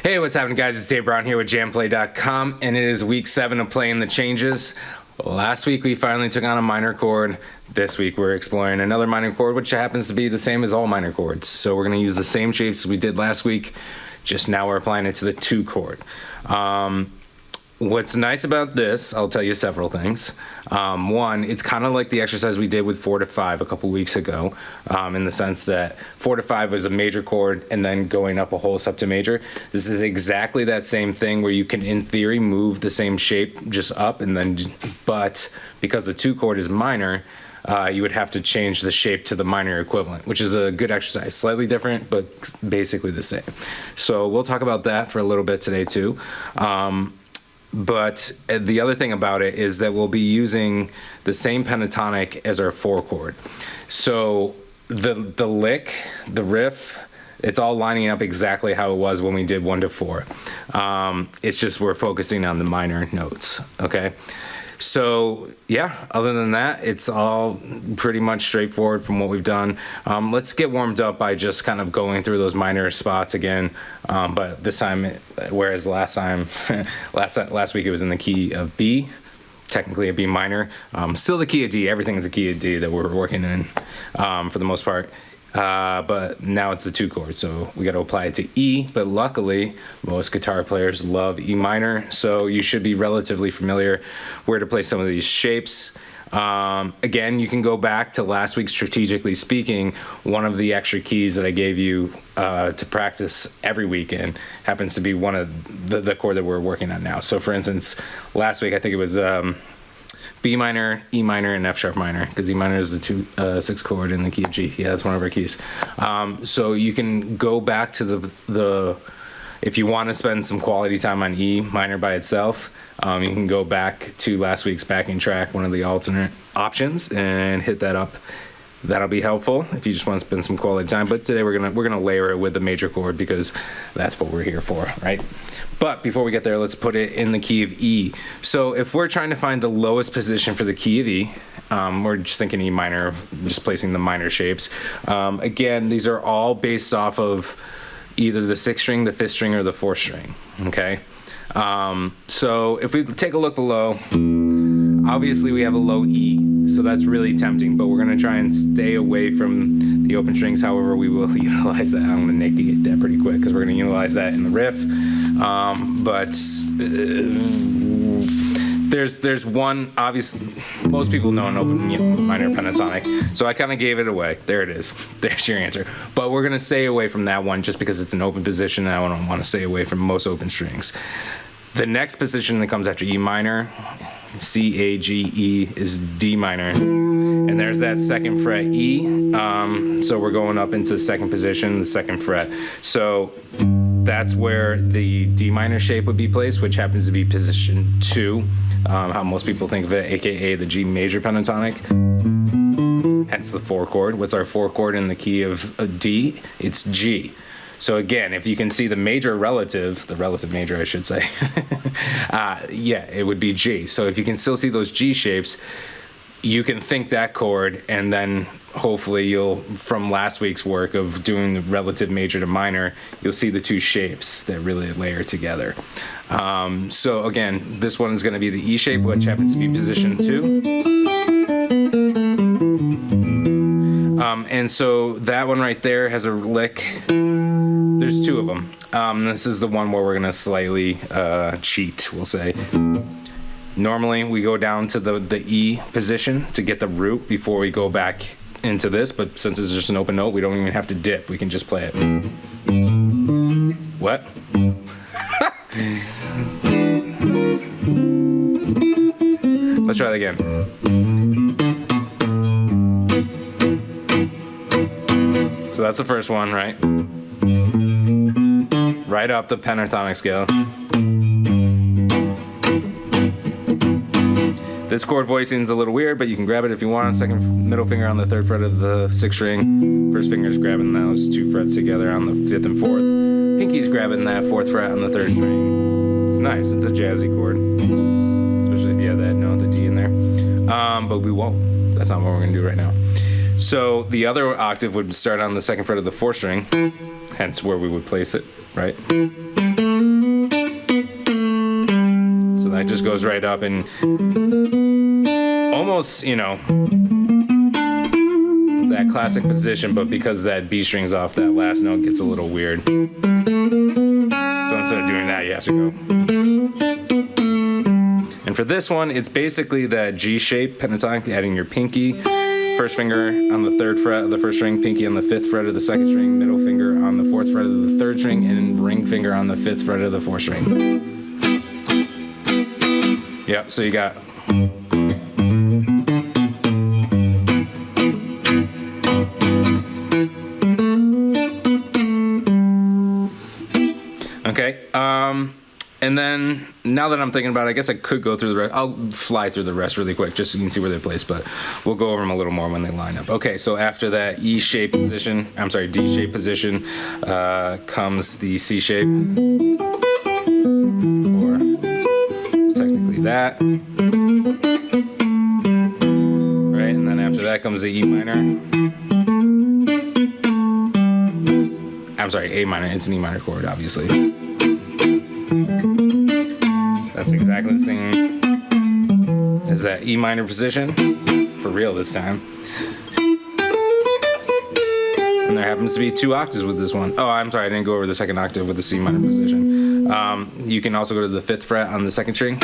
Hey, what's happening, guys? It's Dave Brown here with JamPlay.com, and it is week 7 of playing the changes. Last week we finally took on a minor chord. This week we're exploring another minor chord, which happens to be the same as all minor chords. So we're going to use the same shapes as we did last week, just now we're applying it to the 2 chord. What's nice about this, I'll tell you several things. One, it's kind of like the exercise we did with 4 to 5 a couple weeks ago, in the sense that 4 to 5 was a major chord and then going up a whole septimajor. This is exactly that same thing where you can, in theory, move the same shape just up, and then, but because the 2 chord is minor, you would have to change the shape to the minor equivalent, which is a good exercise. Slightly different, but basically the same. So we'll talk about that for a little bit today too. But the other thing about it is that we'll be using the same pentatonic as our 4 chord. So the lick, the riff, it's all lining up exactly how it was when we did 1 to 4. It's just we're focusing on the minor notes, okay? So yeah, other than that, it's all pretty much straightforward from what we've done. Let's get warmed up by just kind of going through those minor spots again. But this time, whereas last time, last week it was in the key of B, technically a B minor. Still the key of D. Everything is a key of D that we're working in for the most part. But now it's the 2 chord, so we got to apply it to E. But luckily, most guitar players love E minor, so you should be relatively familiar where to play some of these shapes. Again, you can go back to last week, strategically speaking. One of the extra keys that I gave you to practice every weekend happens to be one of the chord that we're working on now. So for instance, last week I think it was B minor, E minor, and F sharp minor, because E minor is the 6 chord in the key of G. Yeah, that's one of our keys. So you can go back to the if you want to spend some quality time on E minor by itself, you can go back to last week's backing track, one of the alternate options, and hit that up. That'll be helpful if you just want to spend some quality time. But today we're gonna layer it with the major chord because that's what we're here for, right? But before we get there, let's put it in the key of E. So if we're trying to find the lowest position for the key of E, we're just thinking E minor, just placing the minor shapes. Again, these are all based off of either the 6th string, the 5th string, or the 4th string. Okay. So if we take a look below, obviously we have a low E. So that's really tempting, but we're going to try and stay away from the open strings. However, we will utilize that. I'm going to negate that pretty quick because we're going to utilize that in the riff. There's one, obviously, most people know an open minor pentatonic, so I kind of gave it away. There it is. There's your answer. But we're going to stay away from that one just because it's an open position, and I don't want to stay away from most open strings. The next position that comes after E minor, C, A, G, E, is D minor. And there's that 2nd fret E. So we're going up into the 2nd position, the 2nd fret. So that's where the D minor shape would be placed, which happens to be position 2, how most people think of it, aka the G major pentatonic. Hence the 4 chord. What's our 4 chord in the key of D? It's G. So again, if you can see the relative major, I should say, yeah, it would be G. So if you can still see those G shapes, you can think that chord, and then hopefully you'll, from last week's work of doing the relative major to minor, you'll see the 2 shapes that really layer together. So again, this one is going to be the E shape, which happens to be position 2. And so that one right there has a lick. There's 2 of them. This is the one where we're going to slightly cheat, we'll say. Normally we go down to the E position to get the root before we go back into this, but since it's just an open note, we don't even have to dip. We can just play it. What? Let's try that again. So that's the first one, right? Right up the pentatonic scale. This chord voicing is a little weird, but you can grab it if you want. 2nd middle finger on the 3rd fret of the 6th string. 1st finger is grabbing those 2 frets together on the 5th and 4th. Pinky's grabbing that 4th fret on the 3rd string. It's nice. It's a jazzy chord, especially if you have that note, the D in there. But we won't. That's not what we're going to do right now. So the other octave would start on the 2nd fret of the 4th string, hence where we would place it, right? that just goes right up and almost, you know, that classic position, but because that B string's off, that last note gets a little weird. So instead of doing that, you have to go. And for this one, it's basically that G shape pentatonic, adding your pinky, first finger on the 3rd fret of the 1st string, pinky on the 5th fret of the 2nd string, middle finger on the 4th fret of the 3rd string, and ring finger on the 5th fret of the 4th string. Yep, so you got... Okay, and then now that I'm thinking about it, I guess I could go through the rest. I'll fly through the rest really quick just so you can see where they're placed, but we'll go over them a little more when they line up. Okay, so after that D shape position comes the C shape, or technically that, right? And then after that comes the E minor. I'm sorry, A minor. It's an E minor chord, obviously. That's exactly the same as that E minor position, for real this time. And there happens to be 2 octaves with this one. Oh, I'm sorry, I didn't go over the 2nd octave with the C minor position. You can also go to the 5th fret on the 2nd string.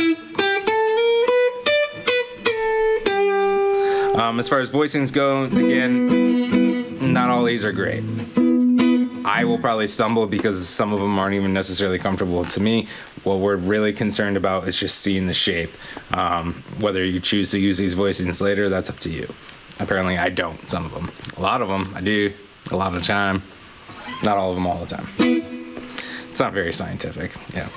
As far as voicings go, again, not all these are great. I will probably stumble because some of them aren't even necessarily comfortable to me. What we're really concerned about is just seeing the shape. Whether you choose to use these voicings later, that's up to you. Apparently I don't, some of them. A lot of them I do, a lot of the time. Not all of them all the time. It's not very scientific, yeah.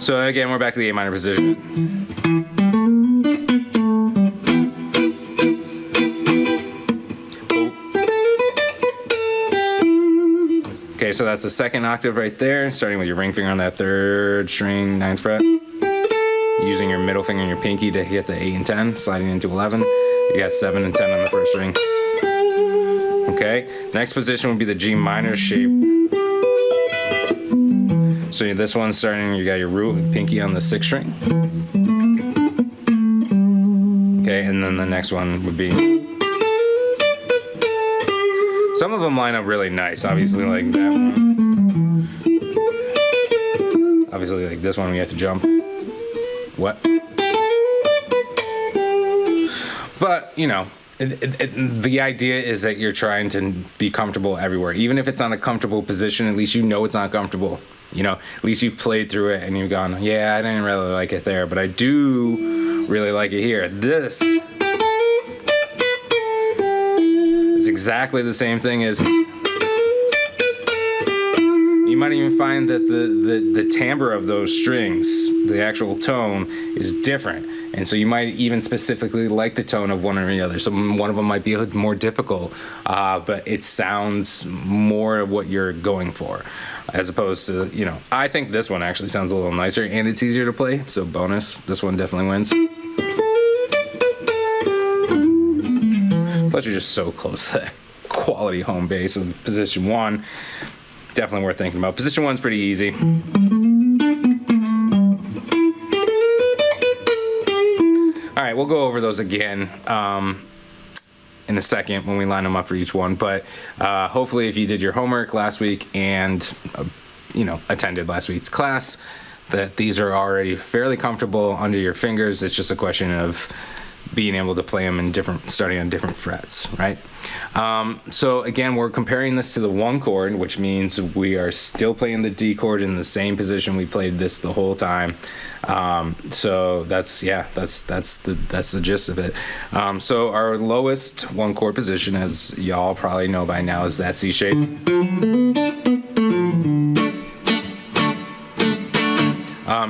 So again, we're back to the A minor position. Okay, so that's the 2nd octave right there, starting with your ring finger on that 3rd string, 9th fret. Using your middle finger and your pinky to hit the 8 and 10, sliding into 11. You got 7 and 10 on the 1st string. Okay, next position would be the G minor shape. So this one's starting, you got your root and pinky on the 6th string. Okay, and then the next one would be... Some of them line up really nice, obviously like that one. Obviously like this one we have to jump. What? But, you know, the idea is that you're trying to be comfortable everywhere. Even if it's not a comfortable position, at least you know it's not comfortable. You know, at least you've played through it and you've gone, yeah, I didn't really like it there, but I do really like it here. This is exactly the same thing as... You might even find that the timbre of those strings, the actual tone, is different. And so you might even specifically like the tone of one or the other. So one of them might be a little more difficult, but it sounds more what you're going for. As opposed to, you know, I think this one actually sounds a little nicer and it's easier to play. So bonus, this one definitely wins. Plus you're just so close to that quality home base of position 1. Definitely worth thinking about. Position 1's pretty easy. All right, we'll go over those again in a second when we line them up for each one. But hopefully, if you did your homework last week and you know, attended last week's class, that these are already fairly comfortable under your fingers. It's just a question of being able to play them in different, starting on different frets, right? So again, we're comparing this to the 1 chord, which means we are still playing the D chord in the same position we played this the whole time. So that's the gist of it. So our lowest 1 chord position, as y'all probably know by now, is that C shape.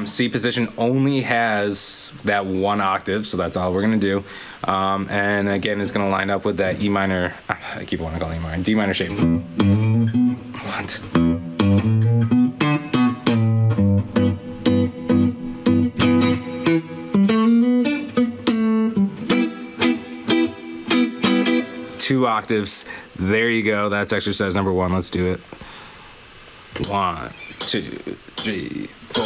C position only has that 1 octave, so that's all we're gonna do. And again, it's gonna line up with that E minor, I keep wanting to call it E minor, D minor shape. What? octaves. There you go. That's exercise number 1. Let's do it. 1, 2, 3, 4.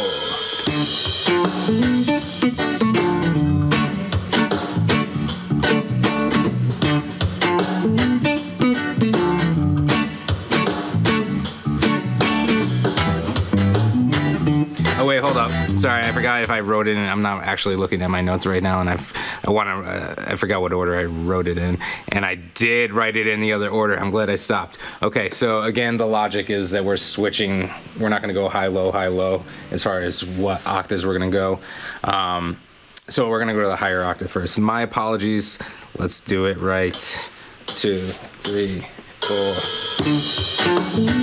Oh wait, hold up. Sorry, I forgot if I wrote it in. I'm not actually looking at my notes right now, and I forgot what order I wrote it in, and I did write it in the other order. I'm glad I stopped. Okay, so again, the logic is that we're switching. We're not going to go high, low as far as what octaves we're going to go. So we're going to go to the higher octave first. My apologies. Let's do it right. 2, 3, 4.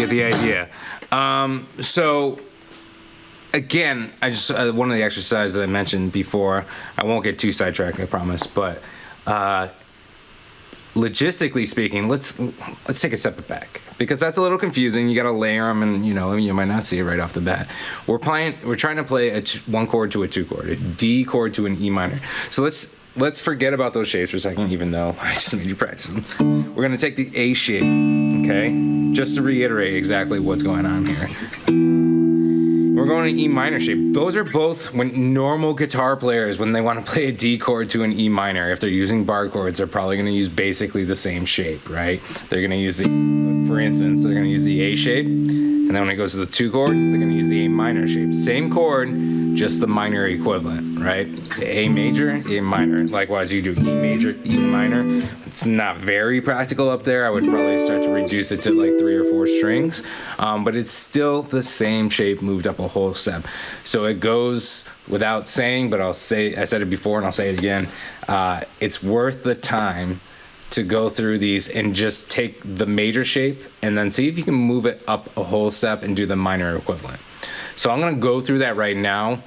The idea. So again, I just one of the exercises that I mentioned before. I won't get too sidetracked, I promise. But logistically speaking, let's take a step back, because that's a little confusing. You got to layer them, and you might not see it right off the bat. We're trying to play a 1 chord to a 2 chord, a D chord to an E minor. So let's forget about those shapes for a second, even though I just made you practice them. We're gonna take the A shape, okay? Just to reiterate exactly what's going on here. We're going to E minor shape. Those are both when normal guitar players, when they want to play a D chord to an E minor, if they're using bar chords, they're probably going to use basically the same shape, right? They're going to use for instance, they're going to use the A shape, and then when it goes to the 2 chord, they're going to use the A minor shape. Same chord, just the minor equivalent, right? A major, A minor. Likewise, you do E major, E minor. It's not very practical up there. I would probably start to reduce it to like 3 or 4 strings, but it's still the same shape moved up a whole step. So it goes without saying, but I said it before and I'll say it again. It's worth the time to go through these and just take the major shape and then see if you can move it up a whole step and do the minor equivalent. So I'm gonna go through that right now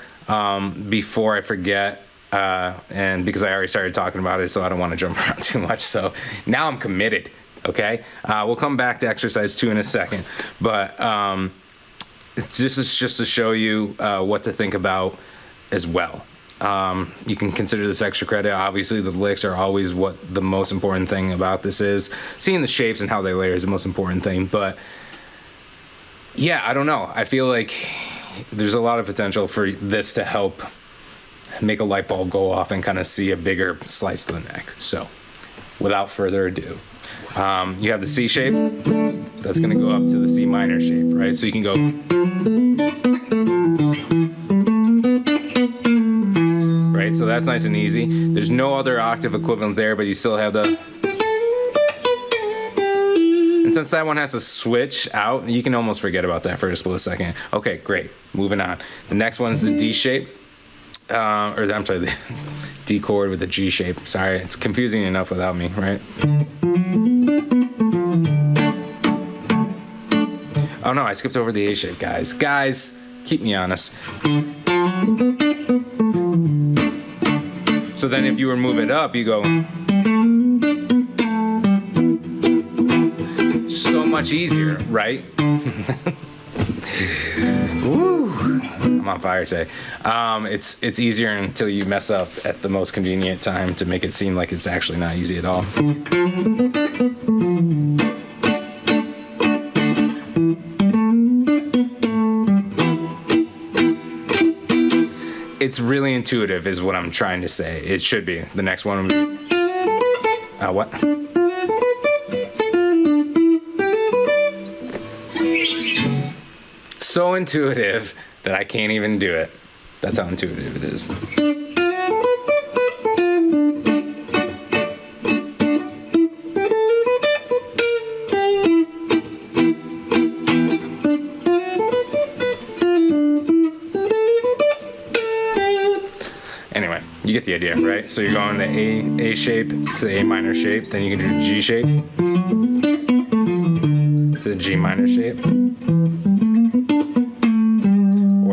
before I forget. And because I already started talking about it, so I don't want to jump around too much. So now I'm committed, okay? We'll come back to exercise 2 in a second. But this is just to show you what to think about as well. You can consider this extra credit. Obviously, the licks are always what the most important thing about this is. Seeing the shapes and how they layer is the most important thing. But yeah, I don't know. I feel like there's a lot of potential for this to help make a light bulb go off and kind of see a bigger slice of the neck. So without further ado, you have the C shape. That's going to go up to the C minor shape, right? So you can go, right? right? So that's nice and easy. There's no other octave equivalent there, but you still have the... And since that one has to switch out, you can almost forget about that for a split second. Okay, great. Moving on. The next one is the D shape. Or I'm sorry, the D chord with the G shape. Sorry, it's confusing enough without me, right? Oh no, I skipped over the A shape, guys. Guys, keep me honest. So then if you were to move it up, you go... So much easier, right? Woo! I'm on fire today. It's easier until you mess up at the most convenient time to make it seem like it's actually not easy at all. It's really intuitive is what I'm trying to say. It should be. The next one would be... what? So intuitive that I can't even do it. That's how intuitive it is. Anyway, you get the idea, right? So you're going to A shape to the A minor shape, then you can do G shape to the G minor shape.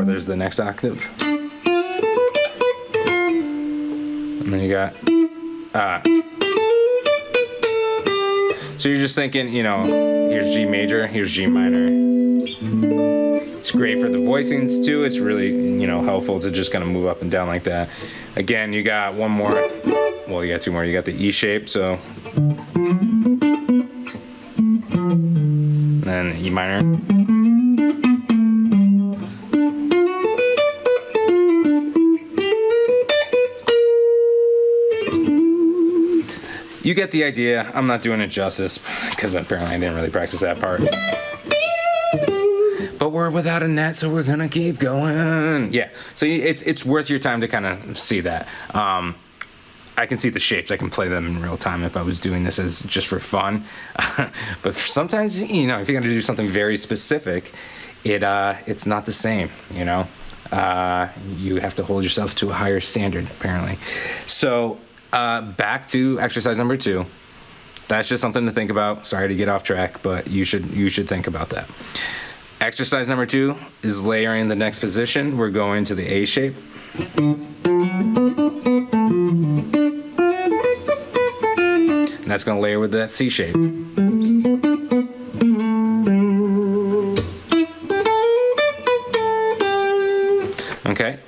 There's the next octave. And then you got so you're just thinking, you know, here's G major, here's G minor. It's great for the voicings too. It's really, you know, helpful to just kind of move up and down like that. Again, you got one more, well, you got two more. You got the E shape, so and then E minor. You get the idea. I'm not doing it justice because apparently I didn't really practice that part. But we're without a net, so we're gonna keep going. Yeah, so it's worth your time to kind of see that. I can see the shapes. I can play them in real time if I was doing this as just for fun. But sometimes, you know, if you're gonna do something very specific, it's not the same, you know. You have to hold yourself to a higher standard, apparently. So back to exercise number 2. That's just something to think about. Sorry to get off track, but you should think about that. Exercise number 2 is layering the next position. We're going to the A shape. And that's going to layer with that C shape. Okay.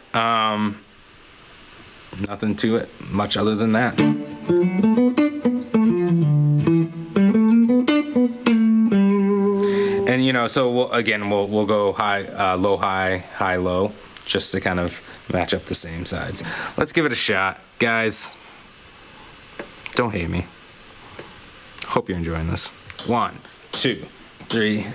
Nothing to it much other than that. And you know, so we'll go high, low, high, low, just to kind of match up the same sides. Let's give it a shot, guys. Don't hate me. Hope you're enjoying this. 1, 2, 3, 4.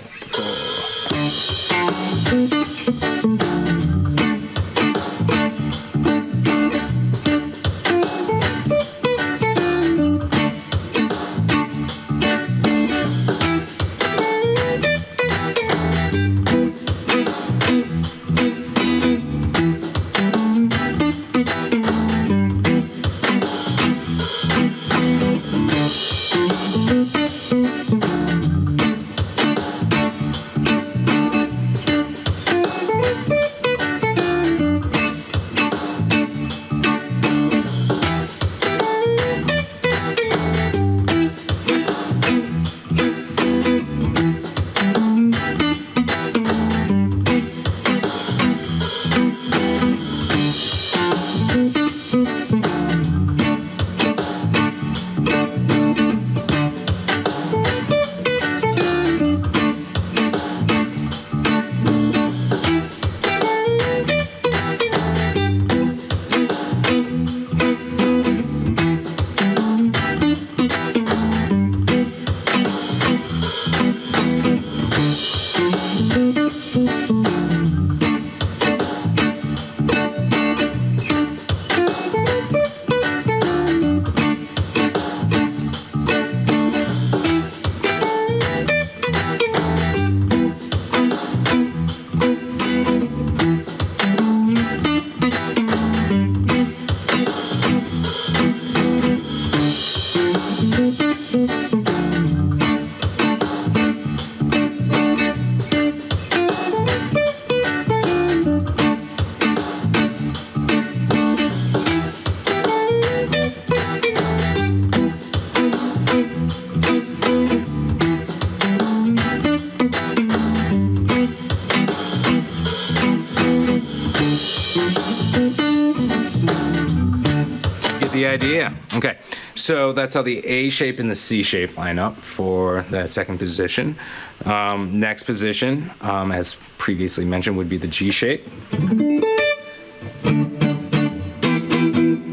idea. Okay, so that's how the A shape and the C shape line up for that second position. Next position, as previously mentioned, would be the G shape.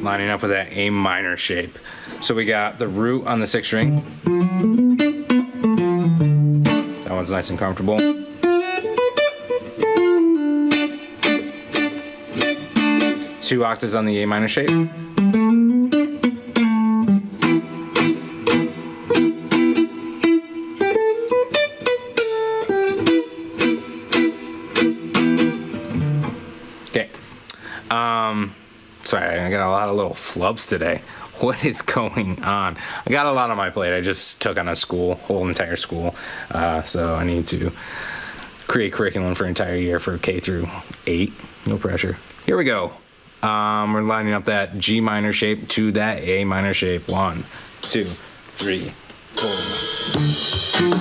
Lining up with that A minor shape. So we got the root on the 6th string. That one's nice and comfortable. Two octaves on the A minor shape. Okay. Sorry, I got a lot of little flubs today. What is going on? I got a lot on my plate. I just took on a whole entire school. So I need to create curriculum for an entire year for K through 8. No pressure. Here we go. We're lining up that G minor shape to that A minor shape. 1, 2, 3, 4.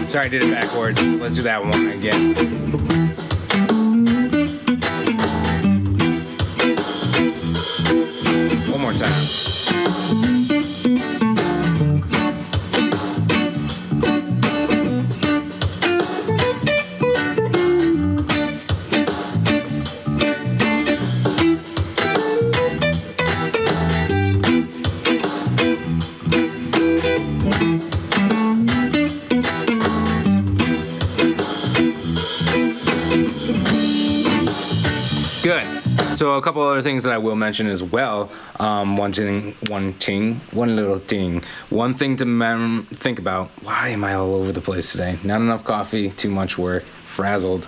Sorry, I did it backwards. Let's do that one again. One more time. Good. So a couple other things that I will mention as well. One thing to think about. Why am I all over the place today? Not enough coffee, too much work, frazzled.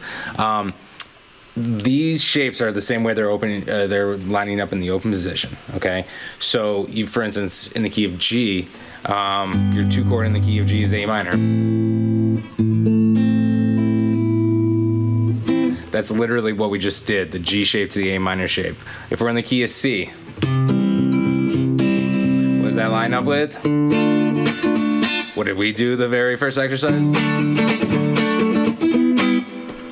These shapes are the same way they're open. They're lining up in the open position. Okay. So you, for instance, in the key of G, your 2 chord in the key of G is A minor. That's literally what we just did, the G shape to the A minor shape. If we're in the key of C, what does that line up with? What did we do the very first exercise?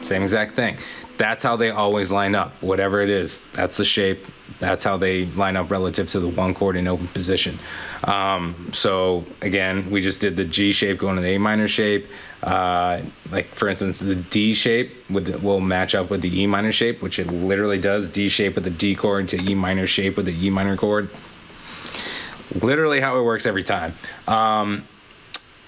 Same exact thing. That's how they always line up, whatever it is. That's the shape. That's how they line up relative to the 1 chord in open position. So again, we just did the G shape going to the A minor shape. Like for instance, the D shape will match up with the E minor shape, which it literally does. D shape with the D chord to E minor shape with the E minor chord. Literally how it works every time.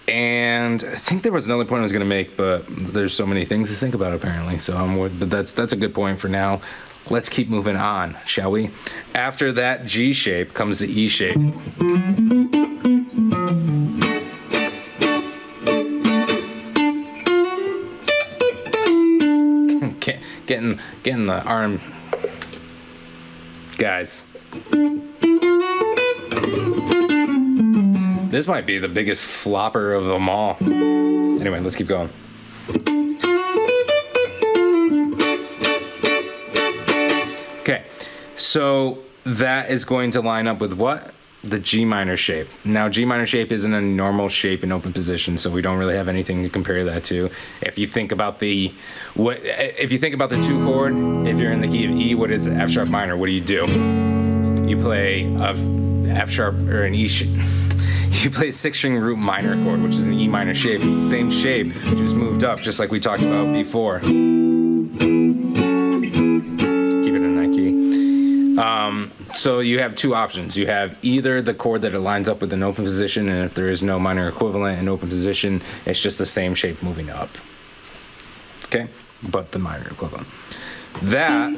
And I think there was another point I was going to make, but there's so many things to think about apparently. So that's a good point for now. Let's keep moving on, shall we? After that G shape comes the E shape. Getting the arm, guys. This might be the biggest flopper of them all. Anyway, let's keep going. Okay, so that is going to line up with what? the G minor shape. Now, G minor shape isn't a normal shape in open position, so we don't really have anything to compare that to. If you think about the 2 chord, if you're in the key of E, what is F sharp minor? What do? You play a F sharp or an E. You play a 6-string root minor chord, which is an E minor shape. It's the same shape, just moved up, just like we talked about before. Keep it in that key. So you have 2 options. You have either the chord that it lines up with an open position, and if there is no minor equivalent in open position, it's just the same shape moving up. Okay? But the minor equivalent. That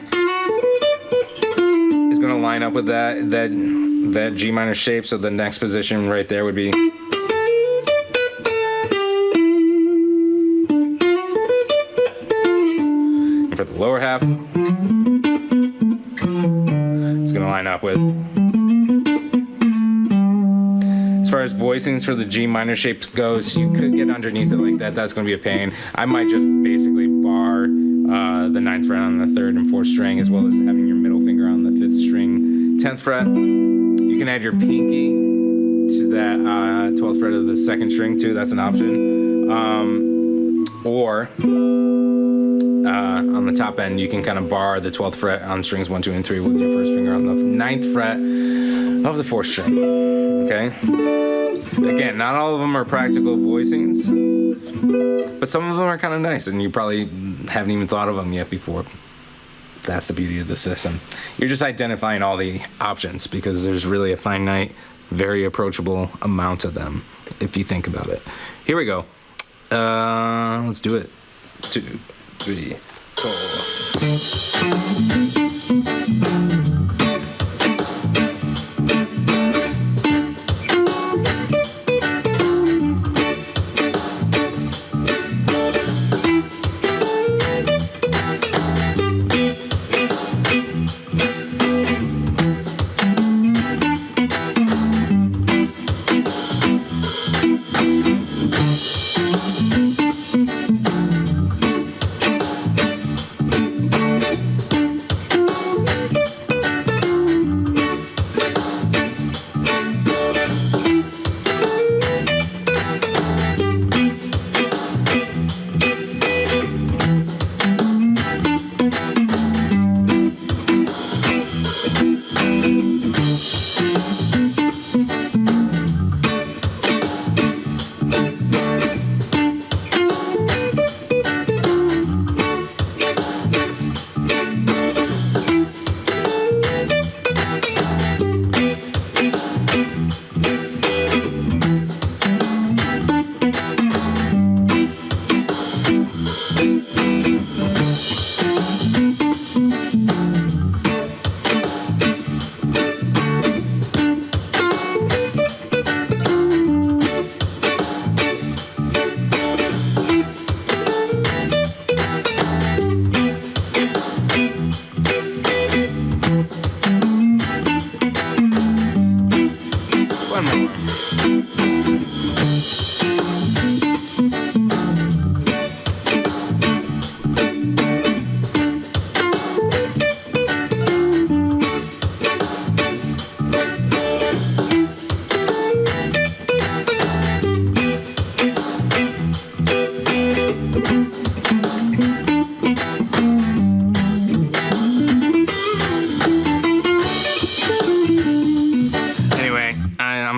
is going to line up with that G minor shape, so the next position right there would be. And for the lower half, it's going to line up with. As far as voicings for the G minor shapes goes, you could get underneath it like that. That's going to be a pain. I might just basically bar the 9th fret on the 3rd and 4th string, as well as having your middle finger on the 5th string, 10th fret. You can add your pinky to that 12th fret of the 2nd string too. That's an option. Or on the top end, you can kind of bar the 12th fret on strings 1, 2, and 3 with your 1st finger on the 9th fret of the 4th string. Okay? Again, not all of them are practical voicings, but some of them are kind of nice, and you probably haven't even thought of them yet before. That's the beauty of the system. You're just identifying all the options because there's really a finite, very approachable amount of them if you think about it. Here we go. Let's do it. 2, 3, 4.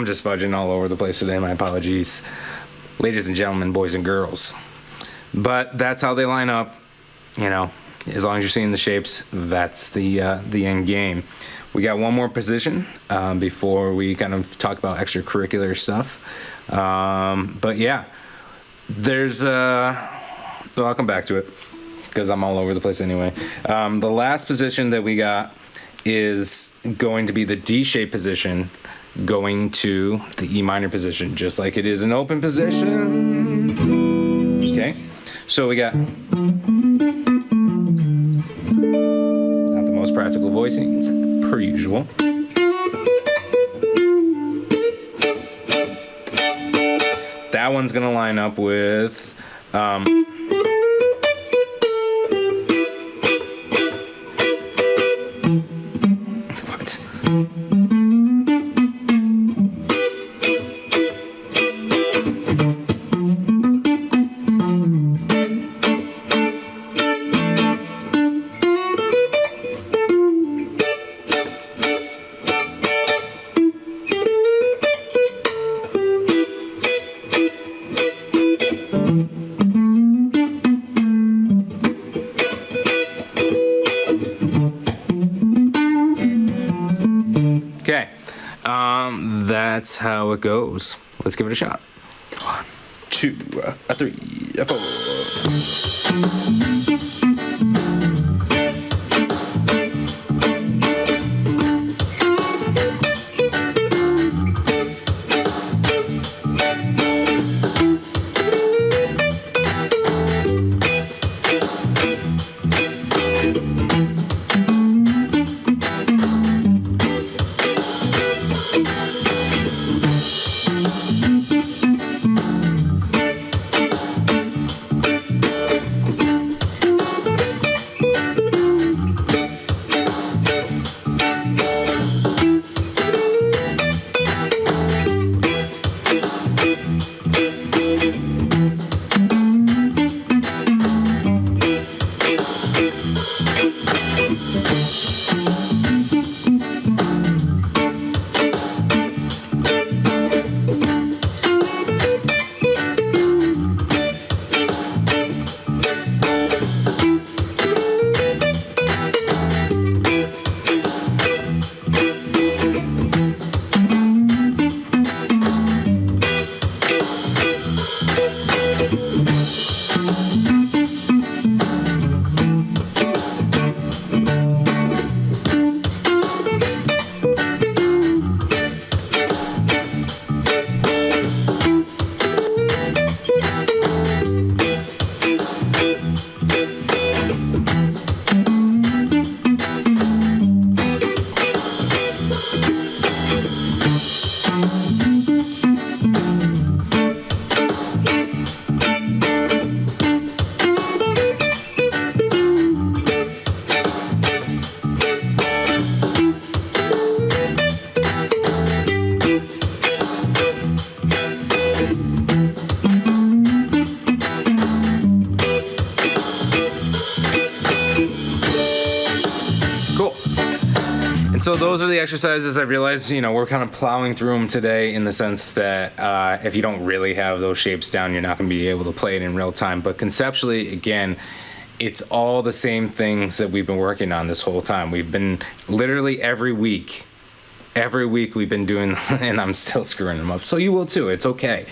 just fudging all over the place today. My apologies, ladies and gentlemen, boys and girls. But that's how they line up. You know, as long as you're seeing the shapes, that's the end game. We got one more position before we kind of talk about extracurricular stuff. But yeah, there's well, I'll come back to it because I'm all over the place anyway. The last position that we got is going to be the D shape position going to the E minor position, just like it is an open position. Okay, so we got not the most practical voicings per usual. That one's gonna line up with what? that's how it goes. Let's give it a shot. 1, 2, 3, 4. So those are the exercises. I realized, we're kind of plowing through them today in the sense that if you don't really have those shapes down, you're not going to be able to play it in real time. But conceptually, again, it's all the same things that we've been working on this whole time. We've been literally every week we've been doing, and I'm still screwing them up. So you will too. It's okay.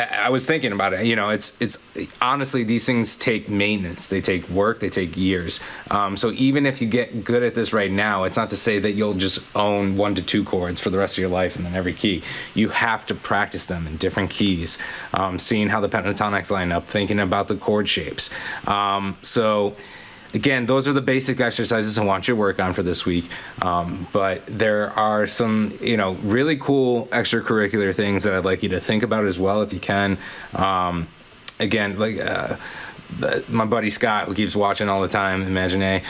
I was thinking about it. It's honestly, these things take maintenance. They take work. They take years. So even if you get good at this right now, it's not to say that you'll just own 1 to 2 chords for the rest of your life and then every key. You have to practice them in different keys, seeing how the pentatonics line up, thinking about the chord shapes. So again, those are the basic exercises I want you to work on for this week. But there are some, really cool extracurricular things that I'd like you to think about as well, if you can. Again, like my buddy Scott, who keeps watching all the time, Imagine,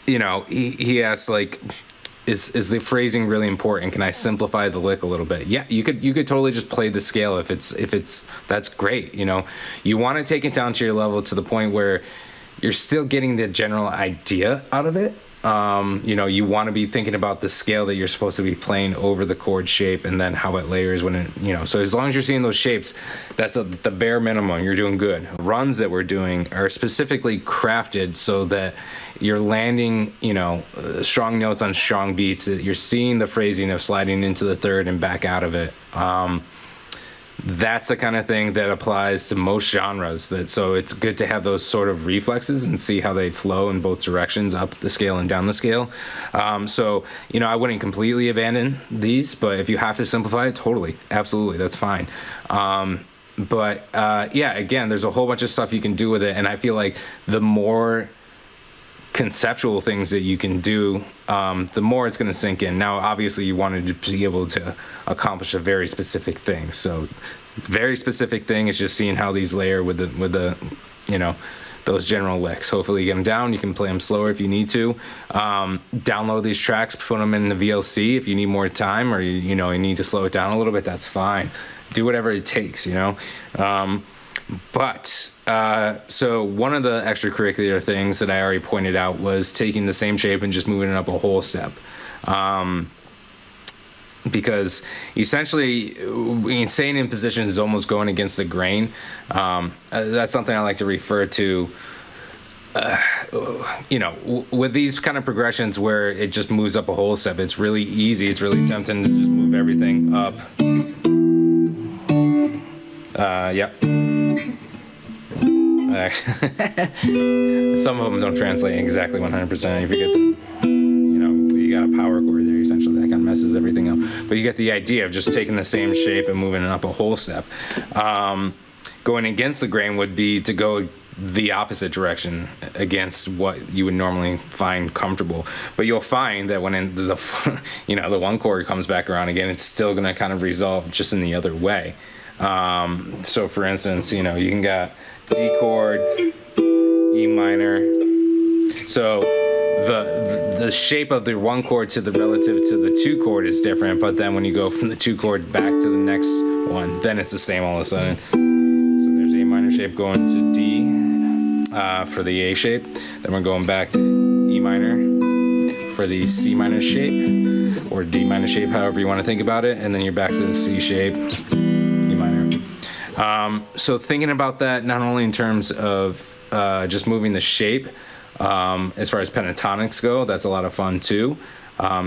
he asked, like, is the phrasing really important? Can I simplify the lick a little bit? Yeah, you could totally just play the scale if it's that's great. You want to take it down to your level to the point where you're still getting the general idea out of it. You want to be thinking about the scale that you're supposed to be playing over the chord shape and then how it layers when it, so as long as you're seeing those shapes, that's the bare minimum. You're doing good. Runs that we're doing are specifically crafted so that you're landing, strong notes on strong beats, that you're seeing the phrasing of sliding into the third and back out of it. That's the kind of thing that applies to most genres. So it's good to have those sort of reflexes and see how they flow in both directions, up the scale and down the scale. I wouldn't completely abandon these, but if you have to simplify it, totally, absolutely, that's fine. Again, there's a whole bunch of stuff you can do with it, and I feel like the more conceptual things that you can do, the more it's going to sink in. Now, obviously, you wanted to be able to accomplish a very specific thing. So, very specific thing is just seeing how these layer with the those general licks. Hopefully, you get them down. You can play them slower if you need to. Download these tracks, put them in the VLC if you need more time, or you need to slow it down a little bit. That's fine. Do whatever it takes. So one of the extracurricular things that I already pointed out was taking the same shape and just moving it up a whole step. Because essentially, staying in position is almost going against the grain. That's something I like to refer to. with these kind of progressions where it just moves up a whole step, it's really easy. It's really tempting to just move everything up. Yep. Some of them don't translate exactly 100%. You forget you got a power chord there, essentially. That kind of messes everything up. But you get the idea of just taking the same shape and moving it up a whole step. Going against the grain would be to go the opposite direction against what you would normally find comfortable. But you'll find that when the one chord comes back around again, it's still going to kind of resolve just in the other way. So for instance, you can got D chord, E minor. So the shape of the one chord to the relative to the two chord is different, but then when you go from the two chord back to the next one, then it's the same all of a sudden. So there's A minor shape going to D for the A shape. Then we're going back to E minor for the C minor shape, or D minor shape, however you want to think about it. And then you're back to the C shape, E minor. So thinking about that not only in terms of just moving the shape, as far as pentatonics go, that's a lot of fun too.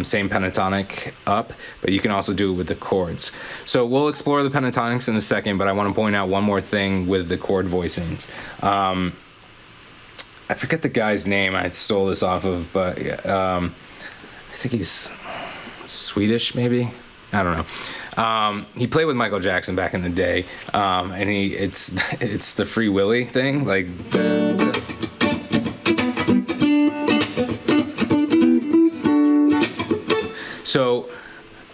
Same pentatonic up, but you can also do it with the chords. So we'll explore the pentatonics in a second, but I want to point out one more thing with the chord voicings. I forget the guy's name I stole this off of, but I think he's Swedish, maybe? I don't know. He played with Michael Jackson back in the day, and it's the Free Willy thing, like. So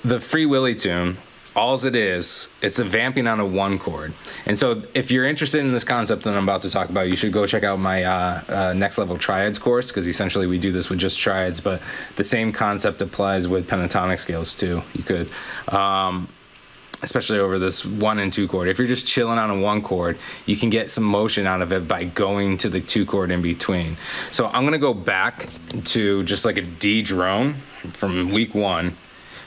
the Free Willy tune, all it is, it's a vamping on a one chord. And so if you're interested in this concept that I'm about to talk about, you should go check out my Next Level Triads course, because essentially we do this with just triads, but the same concept applies with pentatonic scales too. You could, especially over this 1 and 2 chord. If you're just chilling on a 1 chord, you can get some motion out of it by going to the 2 chord in between. So I'm gonna go back to just like a D drone from week 1, and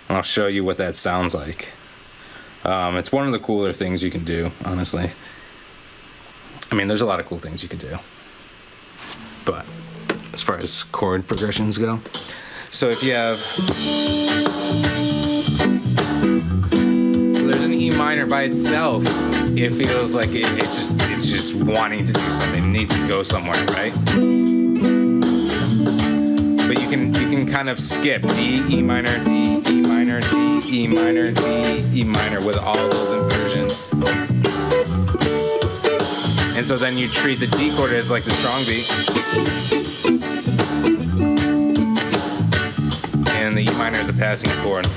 I'll show you what that sounds like. It's one of the cooler things you can do, honestly. I mean, there's a lot of cool things you could do, but as far as chord progressions go, so if you have, there's an E minor by itself, it feels like it's just wanting to do something, it needs to go somewhere, right? But you can kind of skip D, E minor, D, E minor, D, E minor, D, E minor with all those inversions. And so then you treat the D chord as like the strong beat. And the E minor is a passing chord.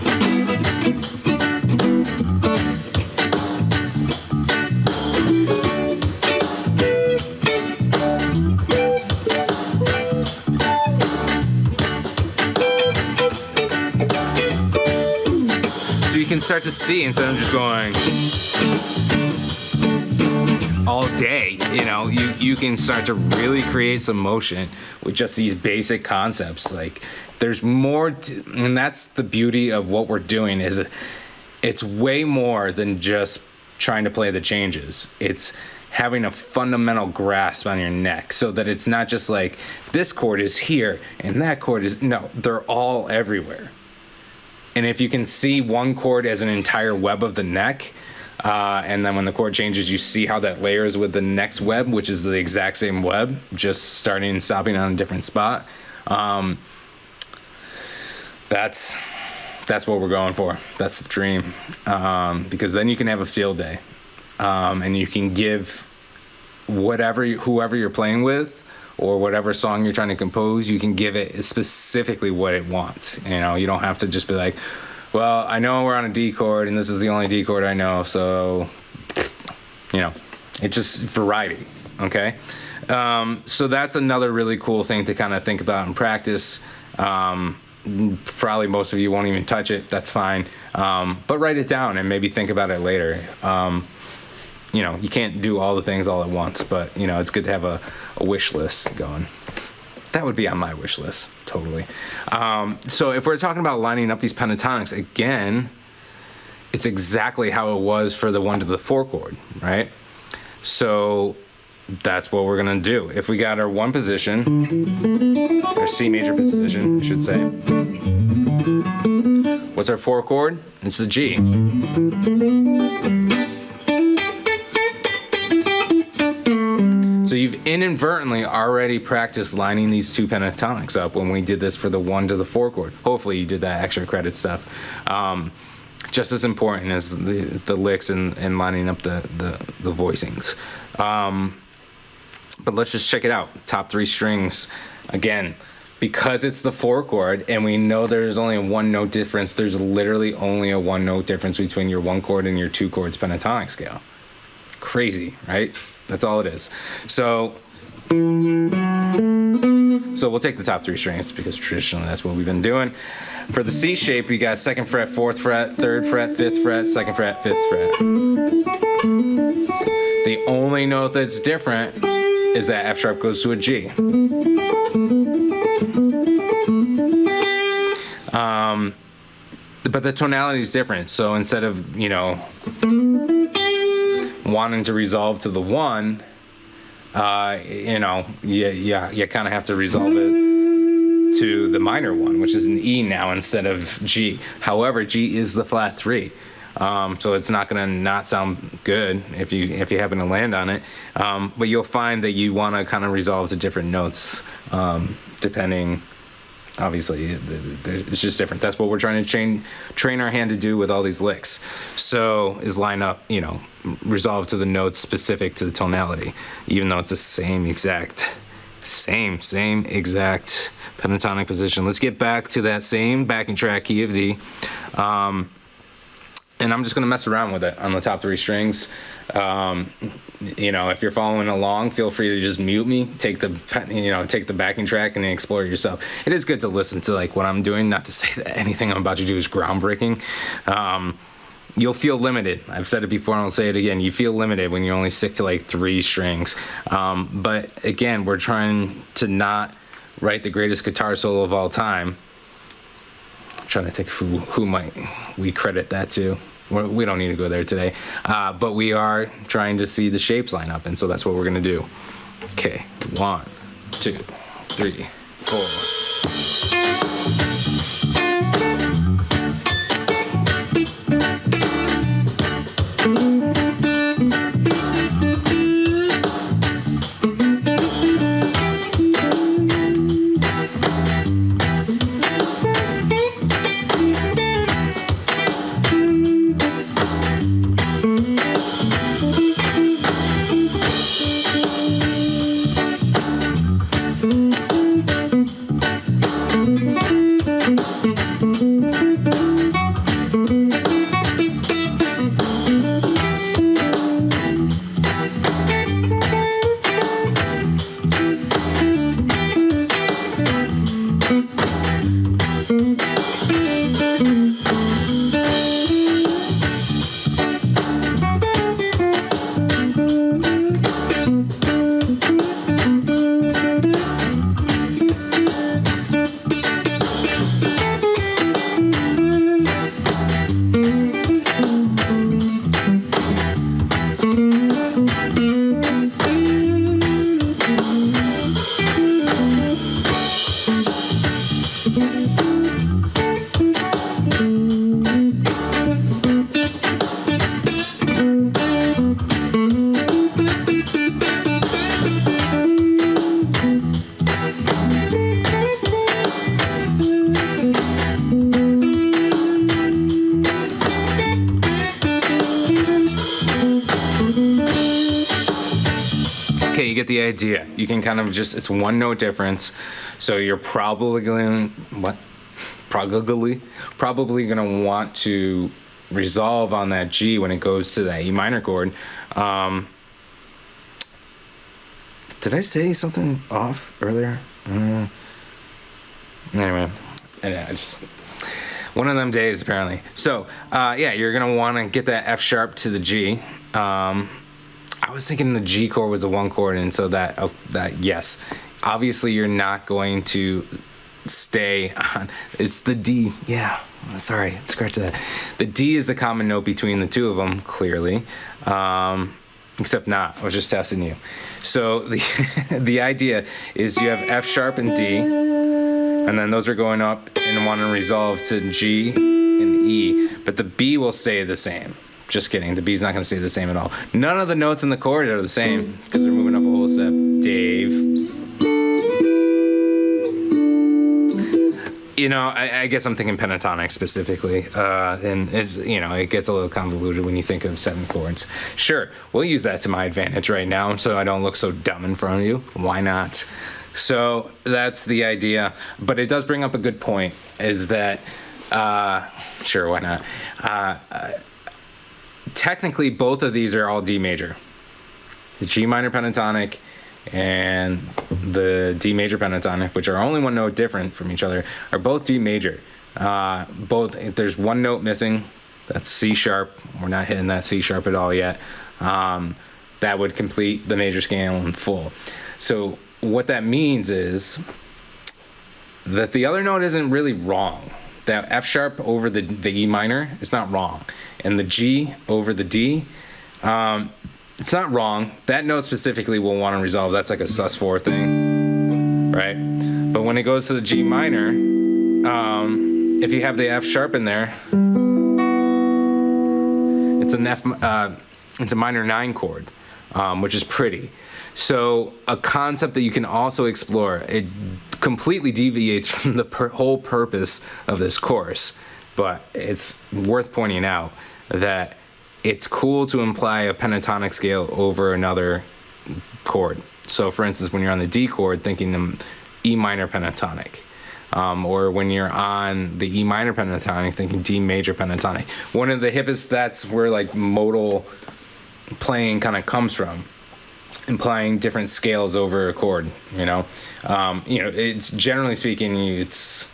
You can start to see, instead of just going all day, you can start to really create some motion with just these basic concepts. Like there's more and that's the beauty of what we're doing, is it's way more than just trying to play the changes. It's having a fundamental grasp on your neck, so that it's not just like this chord is here and that chord is, no, they're all everywhere. And if you can see one chord as an entire web of the neck, and then when the chord changes, you see how that layers with the next web, which is the exact same web, just starting and stopping on a different spot. That's what we're going for. That's the dream, because then you can have a field day, and you can give whoever you're playing with, or whatever song you're trying to compose, you can give it specifically what it wants. You don't have to just be like, well, I know we're on a D chord and this is the only D chord I know, so it's just variety. Okay, so that's another really cool thing to kind of think about and practice. Probably most of you won't even touch it, that's fine, but write it down and maybe think about it later. You can't do all the things all at once, but it's good to have a wish list going. That would be on my wish list, totally. So if we're talking about lining up these pentatonics, again, it's exactly how it was for the 1 to the 4 chord, right? So that's what we're gonna do. If we got our one position, our C major position, I should say. What's our 4 chord? It's the G. So you've inadvertently already practiced lining these 2 pentatonics up when we did this for the 1 to the 4 chord. Hopefully you did that extra credit stuff. Just as important as the licks and lining up the voicings. But let's just check it out. Top 3 strings. Again, because it's the 4 chord and we know there's only a 1 note difference, there's literally only a 1 note difference between your 1 chord and your 2 chords pentatonic scale. Crazy, right? That's all it is. So we'll take the top 3 strings because traditionally that's what we've been doing. For the C shape, we got 2nd fret, 4th fret, 3rd fret, 5th fret, 2nd fret, 5th fret. The only note that's different is that F sharp goes to a G. But the tonality is different. So instead of, wanting to resolve to the 1, you kind of have to resolve it to the minor 1, which is an E now instead of G. However, G is the flat 3. So it's not going to not sound good if you happen to land on it. But you'll find that you want to kind of resolve to different notes, depending. Obviously, it's just different. That's what we're trying to train our hand to do with all these licks. So is line up, resolve to the notes specific to the tonality, even though it's the same exact pentatonic position. Let's get back to that same backing track key of D. And I'm just going to mess around with it on the top 3 strings. If you're following along, feel free to just mute me, take the backing track and explore yourself. It is good to listen to like what I'm doing, not to say that anything I'm about to do is groundbreaking. You'll feel limited. I've said it before and I'll say it again. You feel limited when you only stick to like 3 strings. But again, we're trying to not write the greatest guitar solo of all time. I'm trying to think who might we credit that to. We don't need to go there today, but we are trying to see the shapes line up, and so that's what we're gonna do. Okay, 1, 2, 3, 4. Okay, you get the idea. You can kind of just, it's 1 note difference. So you're probably going to want to resolve on that G when it goes to that E minor chord. Did I say something off earlier? Anyway, I just, one of them days apparently. So you're gonna want to get that F sharp to the G. I was thinking the G chord was the 1 chord, and so that yes, obviously you're not going to stay on. It's the D. Yeah, sorry, scratch that. The D is the common note between the 2 of them, clearly. except not. I was just testing you. So the idea is you have F sharp and D, and then those are going up and want to resolve to G and E, but the B will stay the same. Just kidding. The B's not going to stay the same at all. None of the notes in the chord are the same because they're moving up a whole step. Dave. You know, I guess I'm thinking pentatonic specifically, and it gets a little convoluted when you think of 7 chords. Sure, we'll use that to my advantage right now, so I don't look so dumb in front of you. Why not? So that's the idea, but it does bring up a good point. Is that sure? Why not? Technically, both of these are all D major. The G minor pentatonic and the D major pentatonic, which are only one note different from each other, are both D major. There's one note missing, that's C sharp. We're not hitting that C sharp at all yet. That would complete the major scale in full. So what that means is that the other note isn't really wrong. That F sharp over the E minor is not wrong, and the G over the D, it's not wrong. That note specifically will want to resolve. That's like a sus4 thing, right? But when it goes to the G minor, if you have the F sharp in there, it's a minor 9 chord, which is pretty. So a concept that you can also explore, it completely deviates from the whole purpose of this course, but it's worth pointing out that it's cool to imply a pentatonic scale over another chord. So for instance, when you're on the D chord, thinking the E minor pentatonic, or when you're on the E minor pentatonic, thinking D major pentatonic. One of the hippest, that's where like modal playing kind of comes from, implying different scales over a chord. It's generally speaking, it's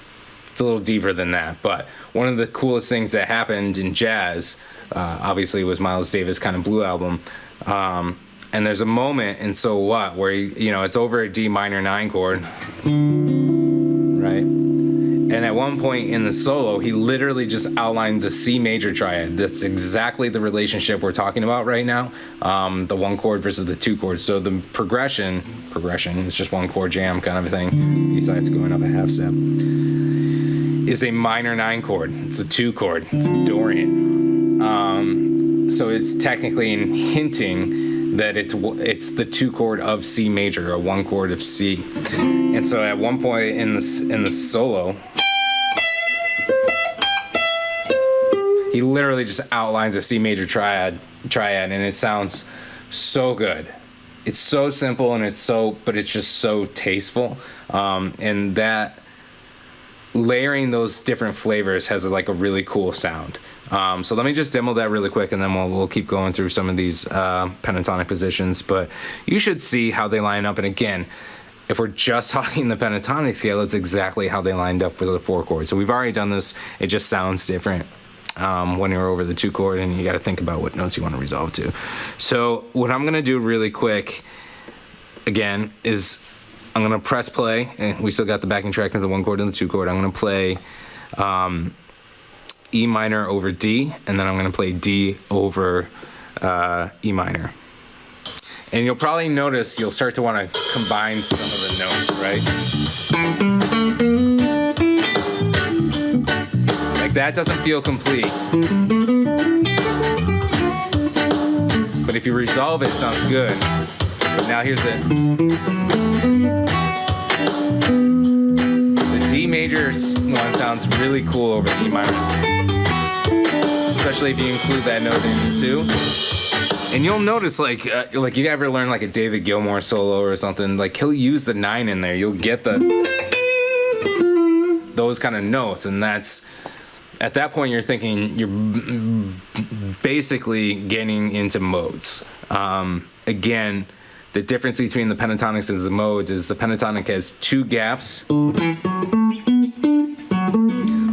a little deeper than that. But one of the coolest things that happened in jazz, obviously, was Miles Davis' Kind of Blue album. And there's a moment in So What where it's over a D minor 9 chord, right? And at one point in the solo, he literally just outlines a C major triad. That's exactly the relationship we're talking about right now. The 1 chord versus the 2 chords. So the progression, it's just 1 chord jam kind of a thing, besides going up a half step, is a minor 9 chord. It's a 2 chord. It's a Dorian. So it's technically hinting that it's the 2 chord of C major, or 1 chord of C. And so at one point in the solo, he literally just outlines a C major triad, and it sounds so good. It's so simple, and but it's just so tasteful. And that layering those different flavors has a really cool sound. So let me just demo that really quick, and then we'll keep going through some of these pentatonic positions. But you should see how they line up. And again, if we're just talking the pentatonic scale, it's exactly how they lined up for the 4 chords. So we've already done this. It just sounds different when you're over the 2 chord, and you got to think about what notes you want to resolve to. So what I'm going to do really quick, again, is I'm going to press play. And we still got the backing track of the 1 chord and the 2 chord. I'm going to play E minor over D, and then I'm going to play D over E minor. And you'll probably notice you'll start to want to combine some of the notes, right? Like that doesn't feel complete. But if you resolve it, it sounds good. But now here's the D major one sounds really cool over the E minor. Especially if you include that note in too. And you'll notice, like you ever learn like a David Gilmour solo or something, like he'll use the 9 in there. You'll get those kind of notes, and that's at that point you're thinking you're basically getting into modes. Again, the difference between the pentatonics and the modes is the pentatonic has 2 gaps,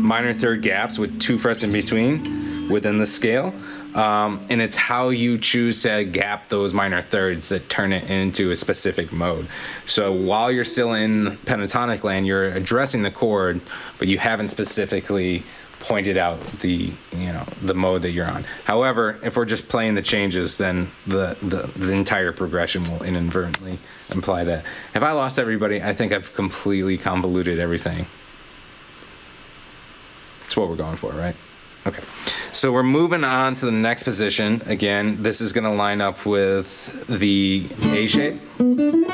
minor third gaps with 2 frets in between within the scale. And it's how you choose to gap those minor thirds that turn it into a specific mode. So while you're still in pentatonic land, you're addressing the chord, but you haven't specifically pointed out the mode that you're on. However, if we're just playing the changes, then the entire progression will inadvertently imply that. Have I lost everybody? I think I've completely convoluted everything. That's what we're going for, right? Okay. So we're moving on to the next position. Again, this is going to line up with the A shape, going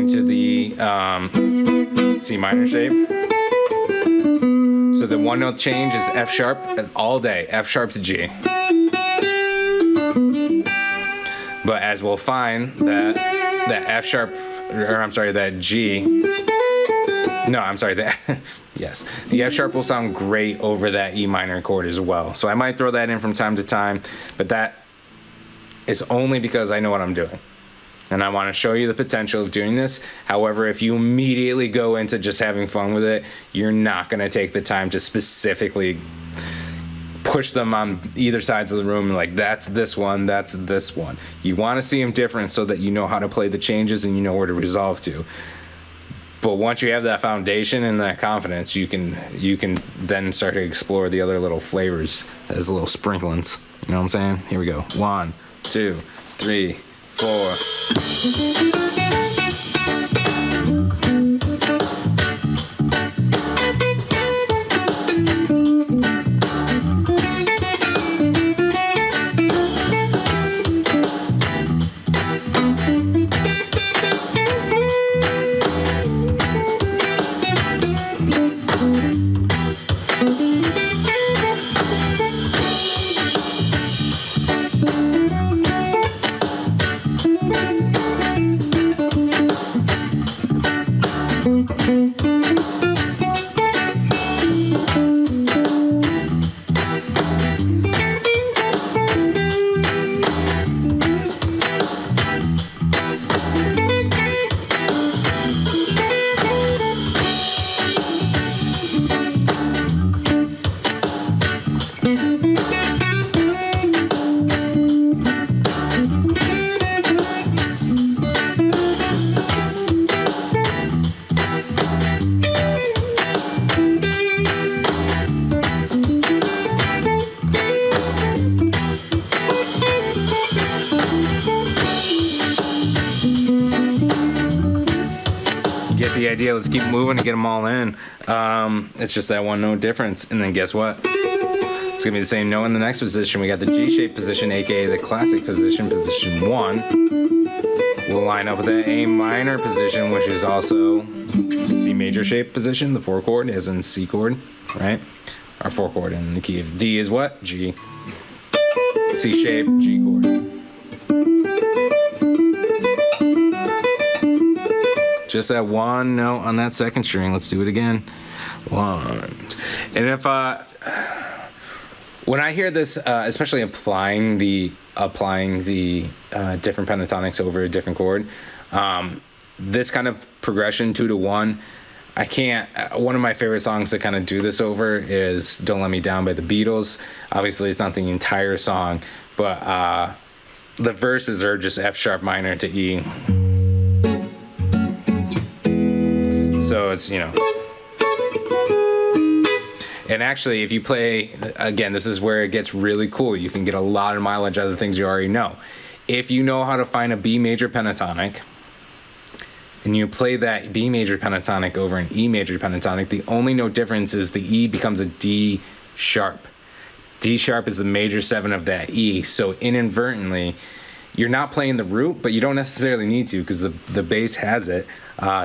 to the C minor shape. So the one note change is F sharp all day, F sharp to G. But as we'll find that F sharp, or I'm sorry, that G, no, I'm sorry, yes, the F sharp will sound great over that E minor chord as well. So I might throw that in from time to time, but that is only because I know what I'm doing. And I want to show you the potential of doing this. However, if you immediately go into just having fun with it, you're not going to take the time to specifically push them on either sides of the room, like that's this one, that's this one. You want to see them different so that you know how to play the changes and you know where to resolve to. But once you have that foundation and that confidence, you can then start to explore the other little flavors as little sprinklings. You know what I'm saying? Here we go. 1, 2, 3, 4. Idea. Let's keep moving to get them all in. It's just that one note difference, and then guess what? It's gonna be the same note in the next position. We got the G shape position, aka the classic position, position 1. We'll line up with the A minor position, which is also C major shape position, the 4 chord, as in C chord, right? Our 4 chord in the key of D is what? G. C shape, G chord. Just that one note on that second string. Let's do it again. 1. And if when I hear this, especially applying the different pentatonics over a different chord, this kind of progression 2 to 1, I can't. One of my favorite songs to kind of do this over is "Don't Let Me Down" by the Beatles. Obviously, it's not the entire song, but the verses are just F sharp minor to E. So it's, and actually if you play, again, this is where it gets really cool. You can get a lot of mileage out of the things you already know. If you know how to find a B major pentatonic and you play that B major pentatonic over an E major pentatonic, the only note difference is the E becomes a D sharp. D sharp is the major 7 of that E. So inadvertently, you're not playing the root, but you don't necessarily need to because the bass has it.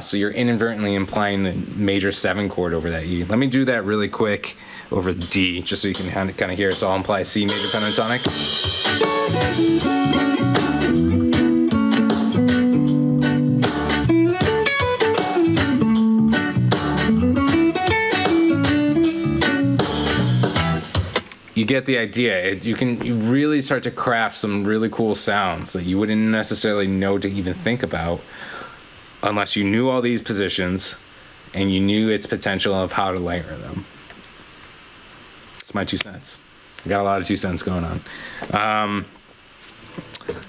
So you're inadvertently implying the major 7 chord over that E. Let me do that really quick over D, just so you can kind of hear it. So I'll imply C major pentatonic. You get the idea. You really start to craft some really cool sounds that you wouldn't necessarily know to even think about unless you knew all these positions and you knew its potential of how to layer them. That's my 2 cents. We got a lot of 2 cents going on.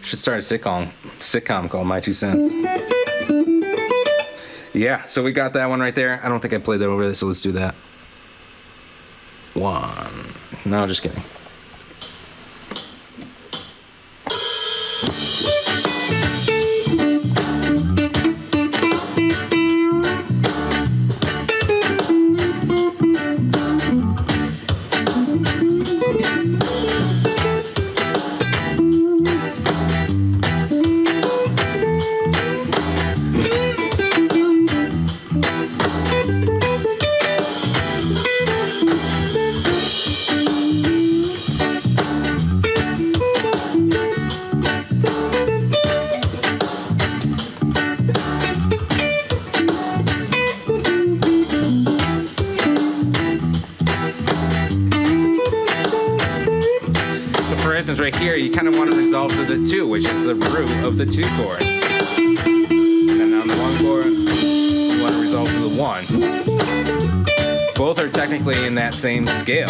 Should start a sitcom called My 2 Cents. Yeah, so we got that one right there. I don't think I played that over there, so let's do that. 1. No, just kidding. Right here, you kind of want to resolve to the 2, which is the root of the 2 chord. And then on the 1 chord, you want to resolve to the 1. Both are technically in that same scale.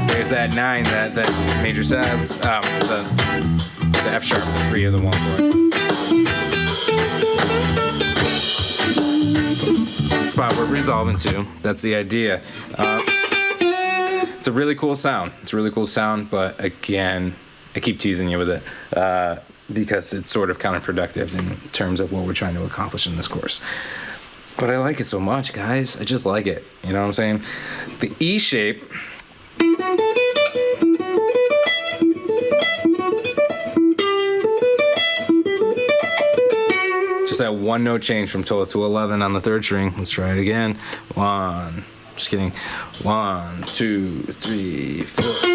There's that 9, that major 7, the F sharp, the 3 of the 1 chord. Spot we're resolving to. That's the idea. It's a really cool sound. But again, I keep teasing you with it because it's sort of counterproductive in terms of what we're trying to accomplish in this course. But I like it so much, guys. I just like it. You know what I'm saying? The E shape. Just that 1 note change from 12 to 11 on the 3rd string. Let's try it again. 1, just kidding. 1, 2, 3, 4.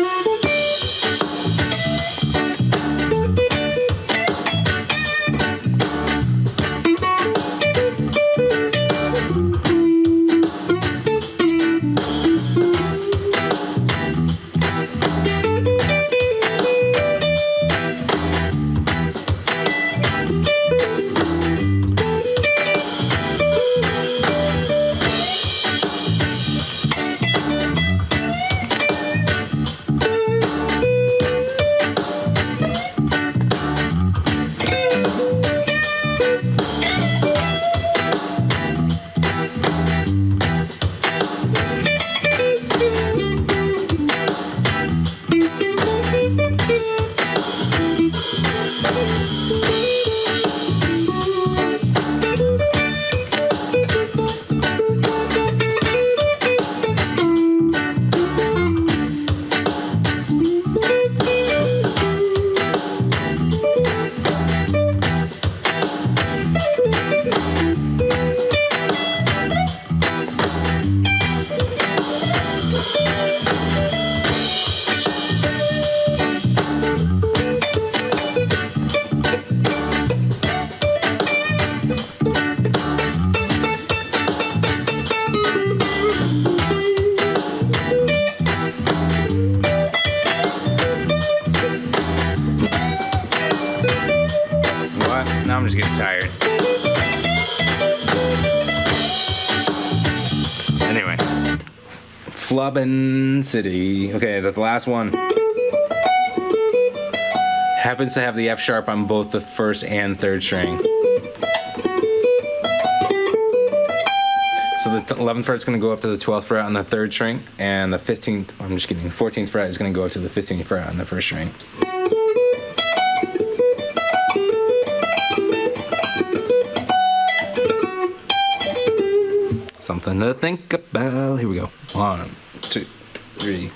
I'm just getting tired. Anyway. Flubbin' City. Okay, the last one happens to have the F sharp on both the 1st and 3rd string. So the 11th fret is going to go up to the 12th fret on the 3rd string, and the 14th fret is going to go up to the 15th fret on the 1st string. Something to think about. Here we go. 1, 2, 3.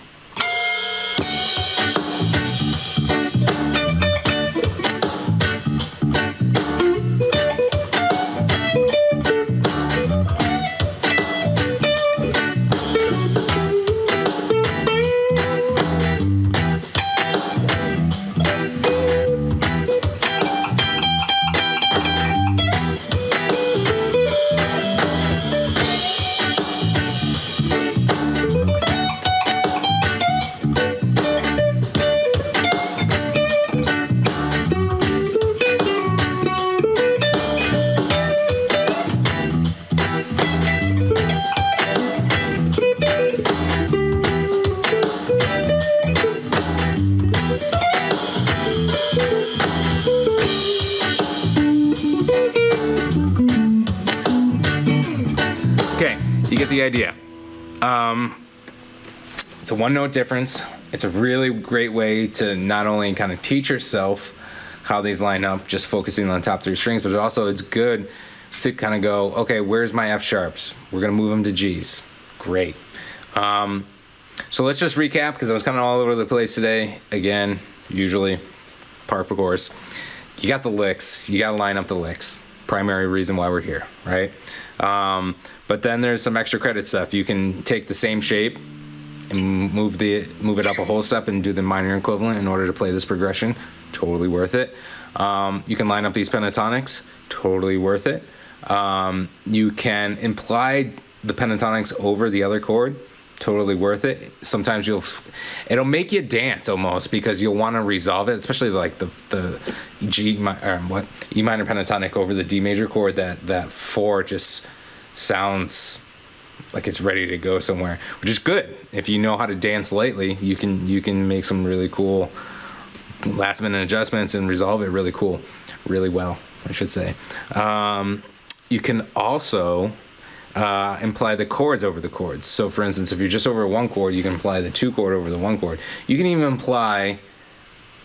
the idea. It's a one note difference. It's a really great way to not only kind of teach yourself how these line up, just focusing on the top 3 strings, but also it's good to kind of go, okay, where's my F sharps? We're going to move them to G's. Great. So let's just recap, because I was kind of all over the place today. Again, usually par for course. You got the licks. You got to line up the licks. Primary reason why we're here, right? But then there's some extra credit stuff. You can take the same shape and move it up a whole step and do the minor equivalent in order to play this progression. Totally worth it. You can line up these pentatonics. Totally worth it. You can imply the pentatonics over the other chord. Totally worth it. Sometimes it'll make you dance almost, because you'll want to resolve it, especially like the E minor pentatonic over the D major chord. That 4 just sounds like it's ready to go somewhere, which is good. If you know how to dance lightly, you can make some really cool last minute adjustments and resolve it really well, I should say. You can also imply the chords over the chords. So for instance, if you're just over 1 chord, you can imply the 2 chord over the 1 chord. You can even imply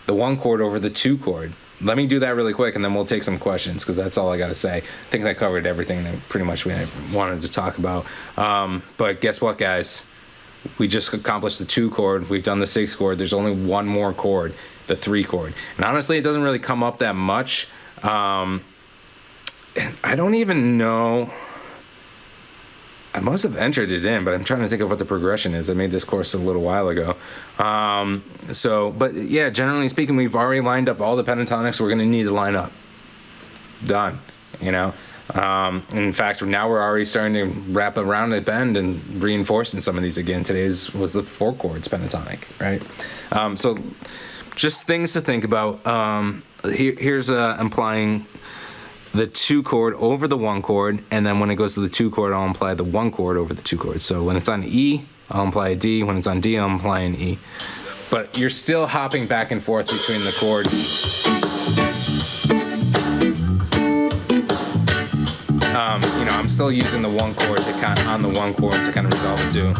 the 1 chord over the 2 chord. Let me do that really quick, and then we'll take some questions, because that's all I got to say. I think I covered everything that pretty much we wanted to talk about. But guess what, guys? We just accomplished the 2 chord. We've done the 6 chord. There's only one more chord, the 3 chord. And honestly, it doesn't really come up that much. I don't even know. I must have entered it in, but I'm trying to think of what the progression is. I made this course a little while ago. But yeah, generally speaking, we've already lined up all the pentatonics we're going to need to line up. Done, you know. In fact, now we're already starting to wrap around a bend and reinforcing some of these again. Today's was the 4 chords pentatonic, right? So just things to think about. Here's implying the 2 chord over the 1 chord, and then when it goes to the 2 chord, I'll imply the 1 chord over the 2 chords. So when it's on E, I'll imply a D. When it's on D, I'll imply an E. But you're still hopping back and forth between the chord. I'm still using the 1 chord to kind of resolve it too.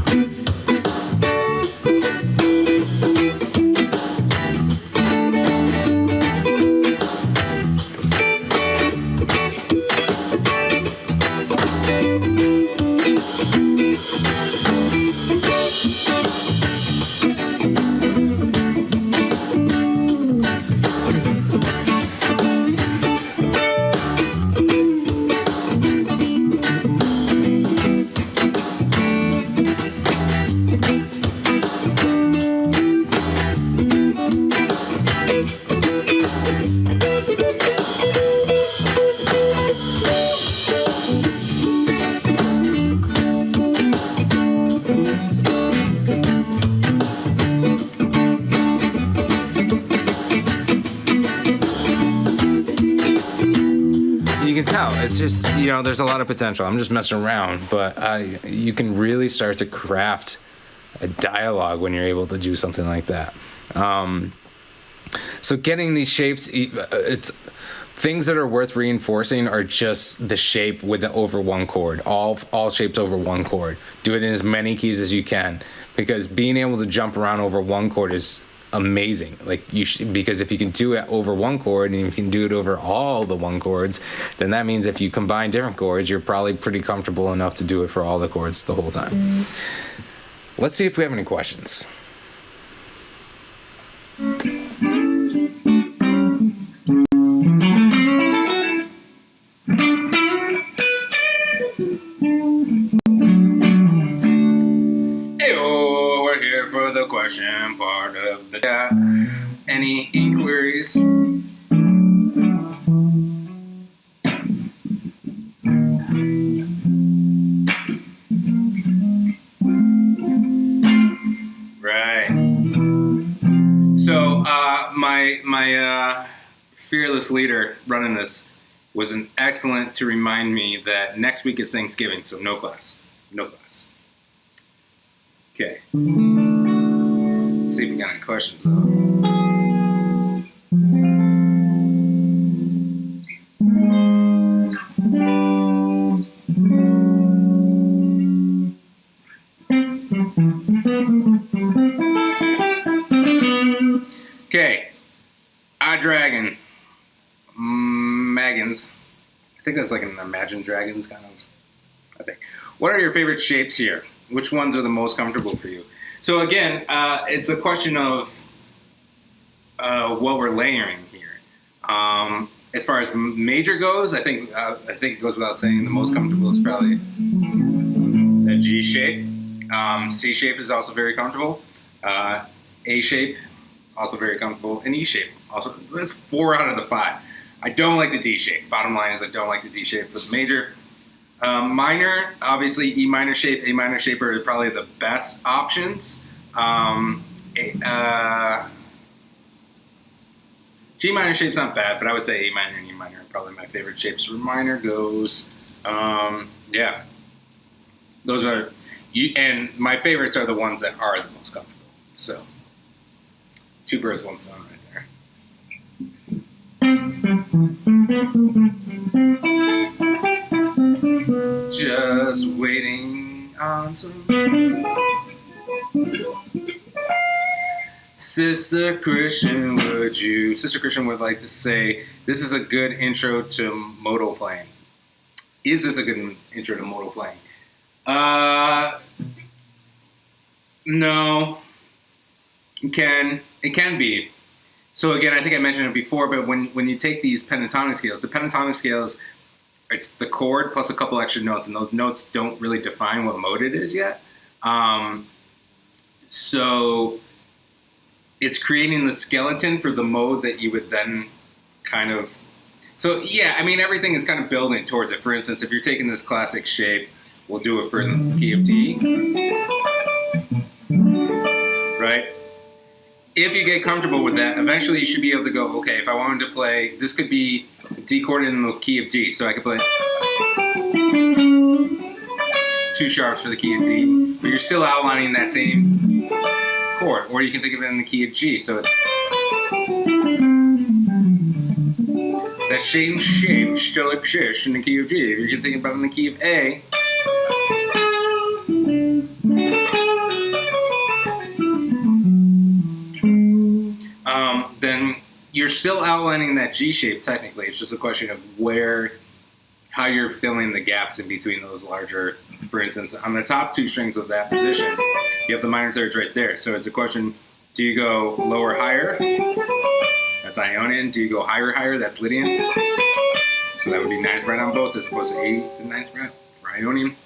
It's just, there's a lot of potential. I'm just messing around, but you can really start to craft a dialogue when you're able to do something like that. So getting these shapes, it's things that are worth reinforcing are just the shape with the over 1 chord. All shapes over 1 chord. Do it in as many keys as you can, because being able to jump around over 1 chord is amazing. Because if you can do it over 1 chord and you can do it over all the 1 chords, then that means if you combine different chords, you're probably pretty comfortable enough to do it for all the chords the whole time. Let's see if we have any questions. We're here for the question part of the chat. Any inquiries? Right. So my fearless leader running this was an excellent to remind me that next week is Thanksgiving, so no class. Okay. Let's see if we got any questions though. Okay, Dragon, Magons. I think that's like an Imagine Dragons kind of, I think. What are your favorite shapes here? Which ones are the most comfortable for you? So again, it's a question of what we're layering here. As far as major goes, I think it goes without saying the most comfortable is probably the G shape. C shape is also very comfortable. A shape, also very comfortable. And E shape, also. That's 4 out of the 5. I don't like the D shape. Bottom line is I don't like the D shape for the major. Minor, obviously E minor shape, A minor shape are probably the best options. G minor shape's not bad, but I would say A minor and E minor are probably my favorite shapes. For minor goes, yeah. Those are, and my favorites are the ones that are the most comfortable. So, 2 birds, 1 stone right there. Just waiting on some. Sister Christian would like to say, this is a good intro to modal playing. Is this a good intro to modal playing? No. It can be. So again, I think I mentioned it before, but when you take these pentatonic scales, the pentatonic scales, it's the chord plus a couple extra notes, and those notes don't really define what mode it is yet. So it's creating the skeleton for the mode that you would then kind of... So yeah, I mean, everything is kind of building towards it. For instance, if you're taking this classic shape, we'll do it for the key of D. Right? If you get comfortable with that, eventually you should be able to go, okay, if I wanted to play, this could be a D chord in the key of D. So I could play 2 sharps for the key of D, but you're still outlining that same chord. Or you can think of it in the key of G. So it's that same shape still exists in the key of G. If you can think about it in the key of A, then you're still outlining that G shape technically. It's just a question of how you're filling the gaps in between those larger, for instance, on the top 2 strings of that position, you have the minor thirds right there. So it's a question, do you go lower, higher? That's Ionian. Do you go higher, higher? That's Lydian. So that would be 9th fret on both as opposed to 8th and 9th fret for Ionian.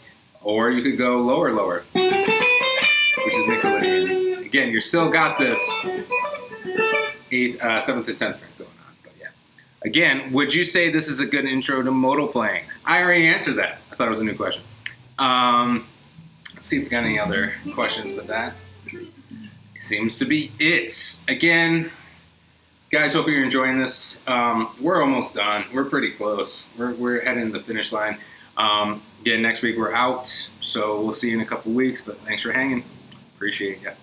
Or you could go lower, lower, which is mixed Lydian. Again, you still got this 7th and 10th fret going on. But yeah. Again, would you say this is a good intro to modal playing? I already answered that. I thought it was a new question. Let's see if we got any other questions, but that seems to be it. Again, guys, hope you're enjoying this. We're almost done. We're pretty close. We're heading to the finish line. Again, next week we're out, so we'll see you in a couple weeks, but thanks for hanging. Appreciate it.